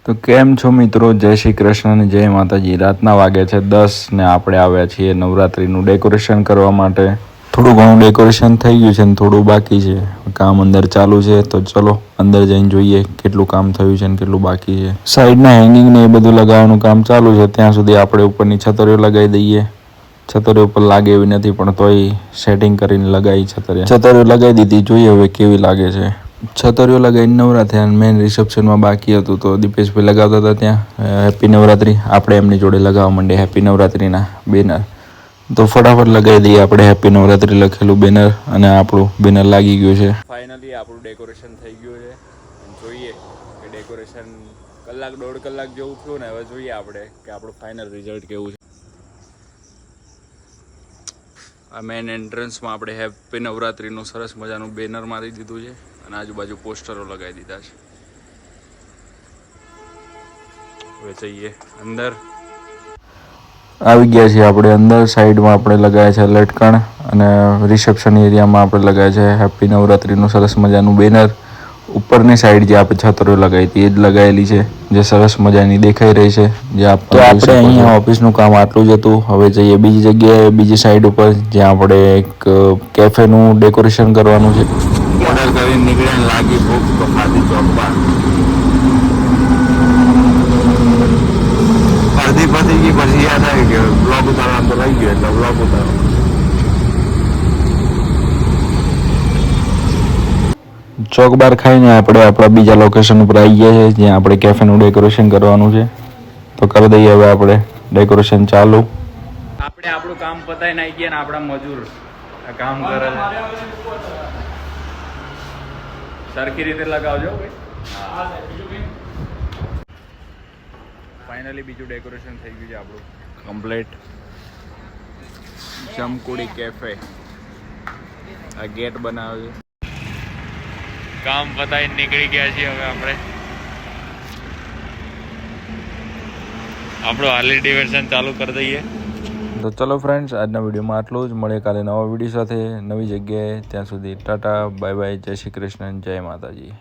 તો કેમ છો મિત્રો? જય શ્રી કૃષ્ણ અને જય માતાજી. રાતના વાગે છે 10 ને આપણે આવ્યા છીએ નવરાત્રિનું ડેકોરેશન કરવા માટે. થોડું ઘણું ડેકોરેશન થઈ ગયું છે ને થોડું બાકી છે. કામ અંદર ચાલુ છે, તો ચલો અંદર જઈને જોઈએ કેટલું કામ થયું છે ને કેટલું બાકી છે. સાઈડના હેંગિંગ ને એ બધું લગાવવાનું કામ ચાલુ છે. ત્યાં સુધી આપણે ઉપરની છતરીઓ લગાવી દઈએ. છતરીઓ ઉપર લાગે એવી નથી પણ તોય સેટિંગ કરીને લગાવી છતરીઓ લગાવી દીધી. જોઈએ હવે કેવી લાગે છે. છતરીઓ લગાવીને નવરા થયા. મેન રિસેપ્શનમાં બાકી હતું તો દીપેશભાઈ લગાવતા હતા ત્યાં હેપી નવરાત્રી. આપણે એમની જોડે લગાવવા માંડીએ હેપી નવરાત્રીના બેનર. તો ફટાફટ લગાવી દઈએ આપણે હેપી નવરાત્રી લખેલું બેનર અને આપણું બેનર લાગી ગયું છે. ફાઇનલી આપણું ડેકોરેશન થઈ ગયું છે. જોઈએ કે ડેકોરેશન કલાક દોઢ કલાક જેવું થયું ને હવે જોઈએ આપણે કે આપણું ફાઇનલ રિઝલ્ટ કેવું છે. આ મેન એન્ટ્રન્સમાં આપણે હેપી નવરાત્રીનું સરસ મજાનું બેનર મારી દીધું છે અને આજુબાજુ પોસ્ટરો લગાવી દીધા છે. હવે જઈએ અંદર. આવી ગયા છીએ આપણે અંદર. સાઈડમાં આપણે લગાવ્યા છે લટકણ અને રિસેપ્શન એરિયામાં આપણે લગાવ્યા છે હેપી નવરાત્રીનું સરસ મજાનું બેનર. ઉપરની સાઈડ જે આપણે છતરીઓ લગાવી હતી એ જ લગાવેલી છે, જે સરસ મજાની દેખાઈ રહી છે. જે આપણે અહીંયા ઓફિસનું કામ આટલું જ હતું. હવે જઈએ બીજી જગ્યાએ, બીજી સાઈડ ઉપર જ્યાં આપણે એક કેફેનું ડેકોરેશન કરવાનું છે. ઓર્ડર કરીને નીકળ્યા, લાગી ભૂખ તો ખાધી ચોકમાં. અડધી પતી ગઈ પછી યાદ આવી કે બ્લોગ ઉતારવાનું તો રહી ગયો એટલે બ્લોગ ઉતારો. ચોક બાર ખાઈને આપણે આપણા બીજા લોકેશન ઉપર આવી ગયા છે જ્યાં આપણે કેફેનું ડેકોરેશન કરવાનું છે. તો કરી દઈએ હવે આપણે ડેકોરેશન ચાલુ. આપણે આપણું કામ પતાવીને આવી ગયા ને આપણા મજૂર કામ કરે છે. સરખી રીતે લગાવજો. ફાઇનલી બીજું ડેકોરેશન થઈ ગયું છે આપણું કમ્પ્લીટ. જમકુડી કેફે આ ગેટ બનાવ્યો છે. કામ પતાવીને નીકળી ગયા છીએ હવે આપણે. આપણું હાલી ડિવર્સન ચાલુ કરી દઈએ. તો ચલો ફ્રેન્ડ્સ, આજના વિડીયોમાં આટલું જ. મળીએ કાલે નવા વિડીયો સાથે નવી જગ્યાએ. ત્યાં સુધી ટાટા, બાય બાય, જય શ્રી કૃષ્ણ, જય માતાજી.